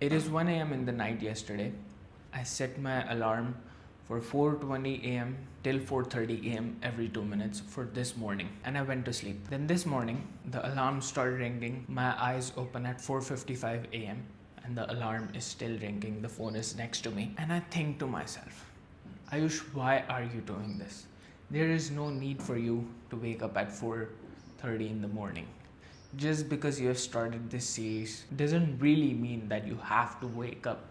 It is 1 a.m. in the night yesterday. I set my alarm for 4:20 a.m. till 4:30 a.m. every 2 minutes for this morning, and I went to sleep. Then this morning the alarm started ringing. My eyes open at 4:55 a.m. and the alarm is still ringing. The phone is next to me and I think to myself, Ayush, why are you doing this? There is no need for you to wake up at 4:30 in the morning. Just because you have started this series doesn't really mean that you have to wake up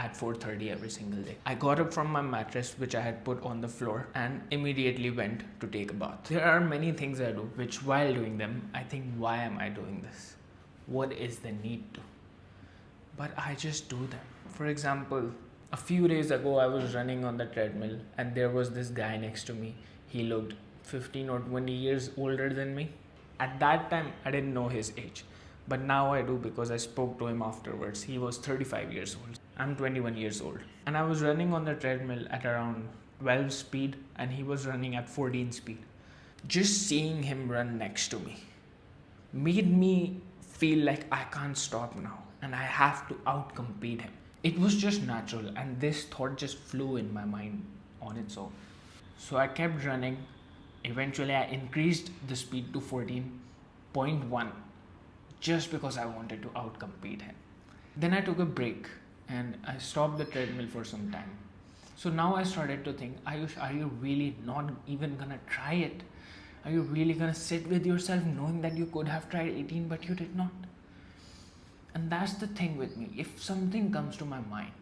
at 4:30 every single day. I got up from my mattress which I had put on the floor and immediately went to take a bath. There are many things I do which while doing them I think, why am I doing this? What is the need to? But I just do them. For example, a few days ago I was running on the treadmill and there was this guy next to me. He looked 15 or 20 years older than me. At that time, I didn't know his age, but now I do because I spoke to him afterwards. He was 35 years old. I'm 21 years old. And I was running on the treadmill at around 12 speed and he was running at 14 speed. Just seeing him run next to me made me feel like I can't stop now and I have to outcompete him. It was just natural and this thought just flew in my mind on its own. So I kept running. Eventually, I increased the speed to 14.1 just because I wanted to outcompete him. Then I took a break and I stopped the treadmill for some time. So now I started to think, Ayush, are you really not even gonna try it? Are you really gonna sit with yourself knowing that you could have tried 18 but you did not? And that's the thing with me. If something comes to my mind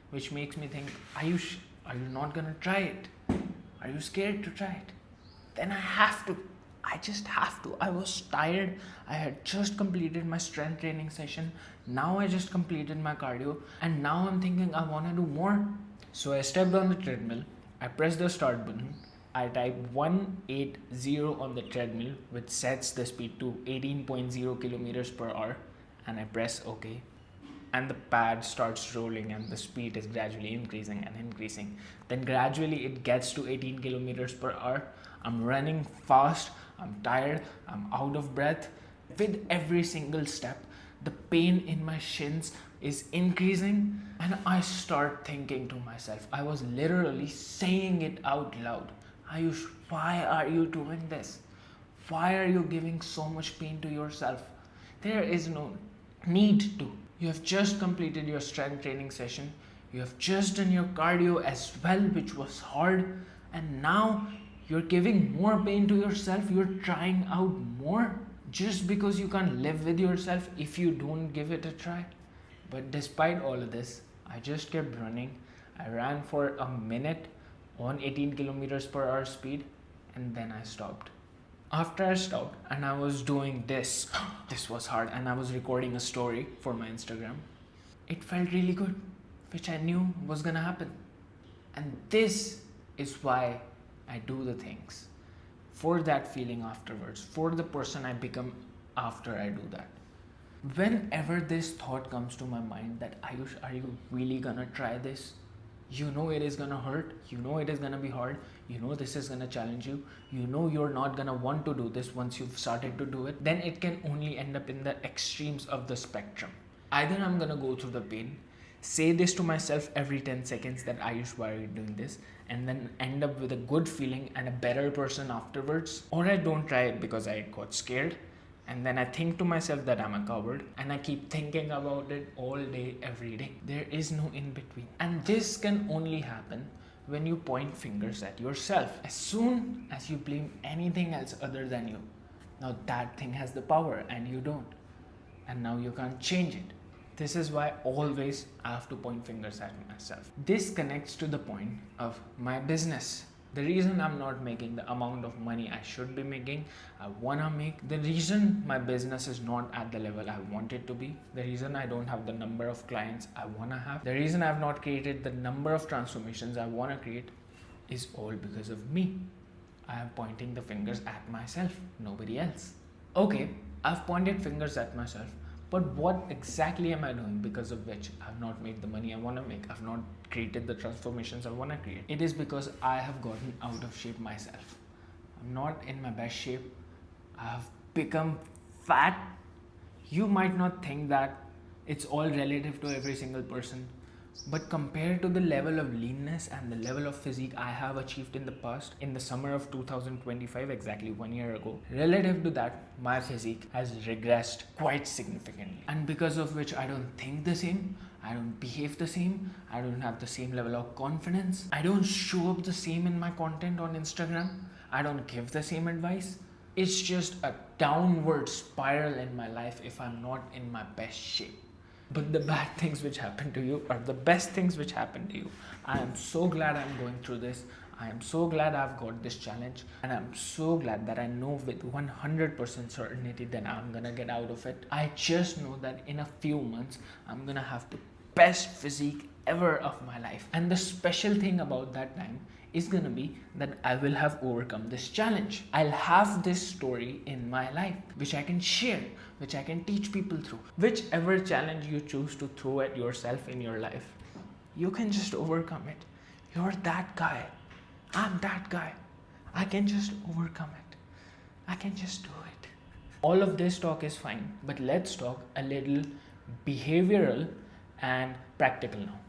which makes me think, Ayush, are you not gonna try it? Are you scared to try it? Then I have to. I just have to. I was tired. I had just completed my strength training session. Now I just completed my cardio. And now I'm thinking I want to do more. So I stepped on the treadmill. I pressed the start button. I typed 180 on the treadmill, which sets the speed to 18.0 kilometers per hour. And I press OK. And the pad starts rolling and the speed is gradually increasing and increasing. Then gradually it gets to 18 kilometers per hour. I'm running fast, I'm tired, I'm out of breath. With every single step, the pain in my shins is increasing and I start thinking to myself, I was literally saying it out loud. Ayush, why are you doing this? Why are you giving so much pain to yourself? There is no need to. You have just completed your strength training session. You have just done your cardio as well, which was hard. And now you're giving more pain to yourself. You're trying out more just because you can't live with yourself if you don't give it a try. But despite all of this, I just kept running. I ran for a minute on 18 kilometers per hour speed and then I stopped. After I stopped and I was doing this, this was hard, and I was recording a story for my Instagram. It felt really good, which I knew was gonna happen. And this is why I do the things. For that feeling afterwards, for the person I become after I do that. Whenever this thought comes to my mind that, Ayush, are you really gonna try this? You know it is gonna hurt, you know it is gonna be hard, you know this is gonna challenge you, you know you're not gonna want to do this once you've started to do it, then it can only end up in the extremes of the spectrum. Either I'm gonna go through the pain, say this to myself every 10 seconds that, Ayush, why are you doing this? And then end up with a good feeling and a better person afterwards. Or I don't try it because I got scared. And then I think to myself that I'm a coward and I keep thinking about it all day, every day. There is no in between. And this can only happen when you point fingers at yourself. As soon as you blame anything else other than you, now that thing has the power and you don't. And now you can't change it. This is why always I have to point fingers at myself. This connects to the point of my business. The reason I'm not making the amount of money I should be making, I wanna make, the reason my business is not at the level I want it to be, the reason I don't have the number of clients I wanna have, the reason I've not created the number of transformations I wanna create is all because of me. I am pointing the fingers at myself, nobody else. Okay, I've pointed fingers at myself, but what exactly am I doing because of which I've not made the money I want to make? I've not created the transformations I want to create. It is because I have gotten out of shape myself. I'm not in my best shape. I have become fat. You might not think that It's all relative to every single person. But compared to the level of leanness and the level of physique I have achieved in the past, in the summer of 2025, exactly 1 year ago, relative to that, my physique has regressed quite significantly. And because of which I don't think the same, I don't behave the same, I don't have the same level of confidence, I don't show up the same in my content on Instagram, I don't give the same advice. It's just a downward spiral in my life if I'm not in my best shape. But the bad things which happen to you are the best things which happen to you. I am so glad I'm going through this. I am so glad I've got this challenge. And I'm so glad that I know with 100% certainty that I'm gonna get out of it. I just know that in a few months, I'm gonna have the best physique ever of my life. And the special thing about that time is gonna be that I will have overcome this challenge. I'll have this story in my life which I can share, which I can teach people through. Whichever challenge you choose to throw at yourself in your life, you can just overcome it. You're that guy. I'm that guy. I can just overcome it. I can just do it. All of this talk is fine, but let's talk a little behavioral and practical now.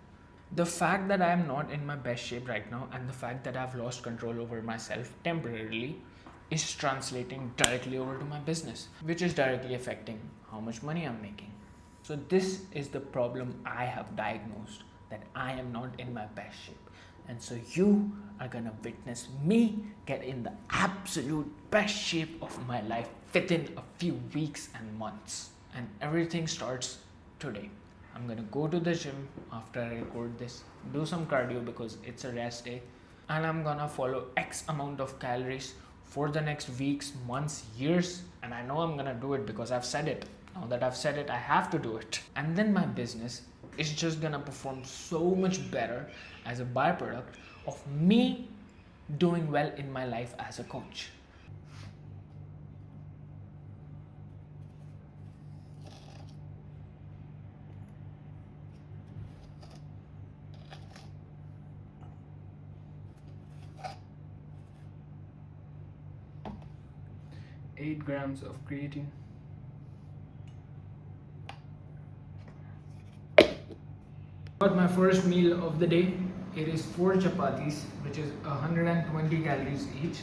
The fact that I am not in my best shape right now and the fact that I've lost control over myself temporarily is translating directly over to my business, which is directly affecting how much money I'm making. So this is the problem I have diagnosed, that I am not in my best shape. And so you are gonna witness me get in the absolute best shape of my life within a few weeks and months. And everything starts today. I'm gonna go to the gym after I record this, do some cardio because it's a rest day, and I'm gonna follow X amount of calories for the next weeks, months, years, and I know I'm gonna do it because I've said it. Now that I've said it, I have to do it. And then my business is just gonna perform so much better as a byproduct of me doing well in my life as a coach. Eight grams of creatine. Got my first meal of the day. It is 4 chapatis, which is 120 calories each,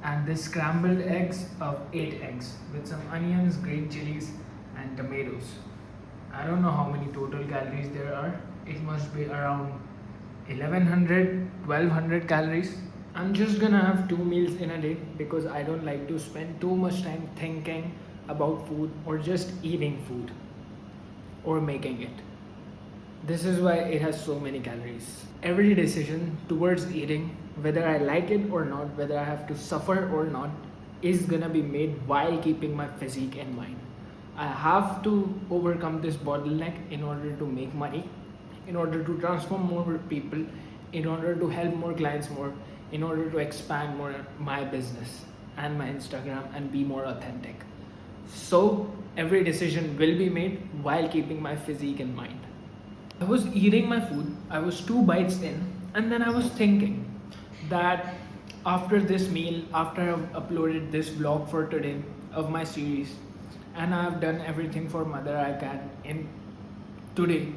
and this scrambled eggs of 8 eggs with some onions, green chilies, and tomatoes. I don't know how many total calories there are. It must be around 1100, 1200 calories. I'm just gonna have 2 meals in a day because I don't like to spend too much time thinking about food or just eating food or making it. This is why it has so many calories. Every decision towards eating, whether I like it or not, whether I have to suffer or not, is gonna be made while keeping my physique in mind. I have to overcome this bottleneck in order to make money, in order to transform more people, in order to help more clients more, in order to expand more my business and my Instagram and be more authentic. So every decision will be made while keeping my physique in mind. I was eating my food, I was 2 bites in, and then I was thinking that after this meal, after I've uploaded this vlog for today of my series, and I've done everything for Mother I Can in today,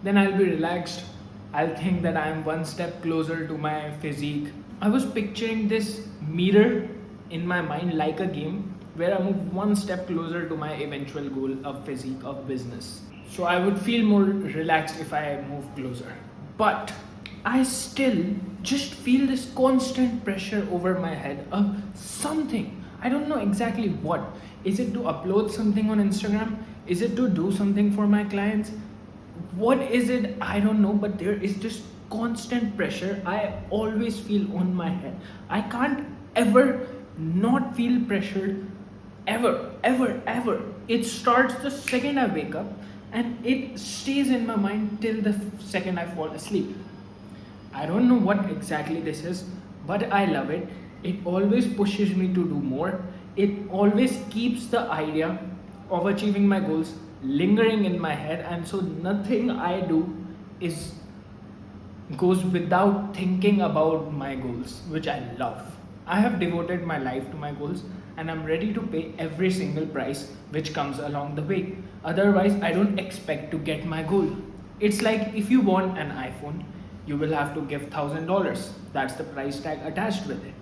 then I'll be relaxed. I'll think that I'm one step closer to my physique. I was picturing this mirror in my mind like a game where I move one step closer to my eventual goal of physique, of business. So I would feel more relaxed if I move closer. But I still just feel this constant pressure over my head of something. I don't know exactly what. Is it to upload something on Instagram? Is it to do something for my clients? What is it? I don't know, but there is just constant pressure I always feel on my head. I can't ever not feel pressured, ever, ever, ever. It starts the second I wake up and it stays in my mind till the second I fall asleep. I don't know what exactly this is, but I love it. It always pushes me to do more. It always keeps the idea of achieving my goals lingering in my head, and so nothing I do goes without thinking about my goals, which I love. I have devoted my life to my goals, and I'm ready to pay every single price which comes along the way. Otherwise, I don't expect to get my goal. It's like if you want an iPhone, you will have to give $1,000. That's the price tag attached with it.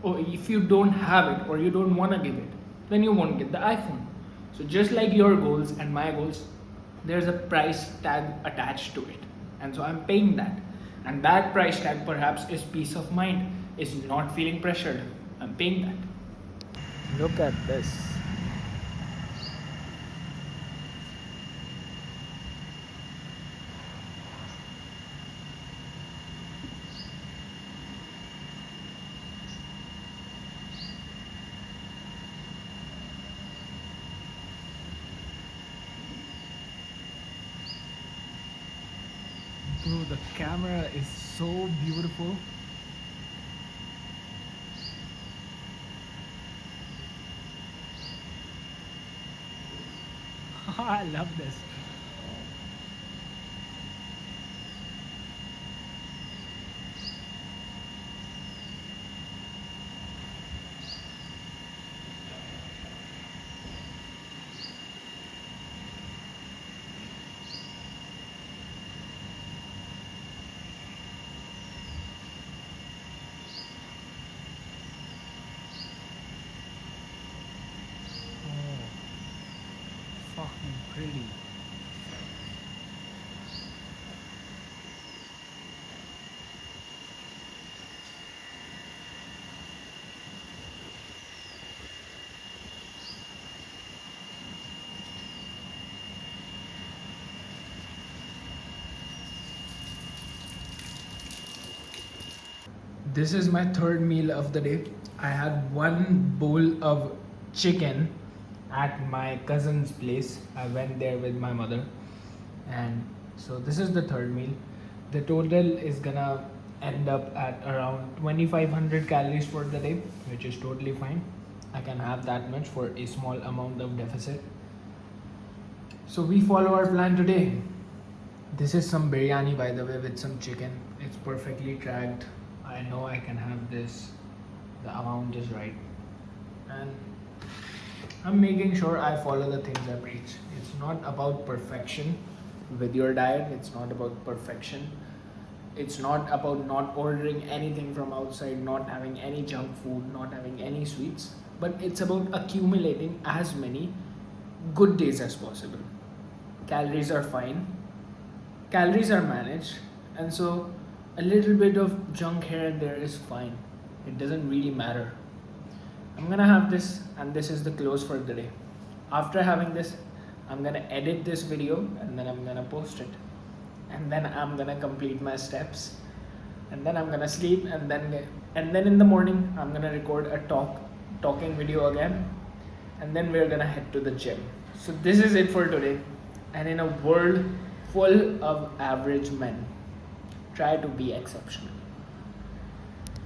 Or if you don't have it or you don't want to give it, then you won't get the iPhone. So just like your goals and my goals, there's a price tag attached to it, and so I'm paying that. And that price tag perhaps is peace of mind, is not feeling pressured. I'm paying that. Look at this. Bro, the camera is so beautiful. I love this. Fucking pretty. This is my third meal of the day. I had one bowl of chicken at my cousin's place. I went there with my mother, and so this is the third meal. The total is gonna end up at around 2500 calories for the day, which is totally fine. I can have that much for a small amount of deficit. So we follow our plan today. This is some biryani, by the way, with some chicken. It's perfectly tracked. I know I can have this. The amount is right. And I'm making sure I follow the things I preach. It's not about perfection with your diet. It's not about perfection. It's not about not ordering anything from outside, not having any junk food, not having any sweets. But it's about accumulating as many good days as possible. Calories are fine. Calories are managed. And so a little bit of junk here and there is fine. It doesn't really matter. I'm gonna have this, and this is the close for the day. After having this, I'm gonna edit this video and then I'm gonna post it. And then I'm gonna complete my steps. And then I'm gonna sleep, and then in the morning I'm gonna record a talking video again. And then we're gonna head to the gym. So this is it for today. And in a world full of average men, try to be exceptional.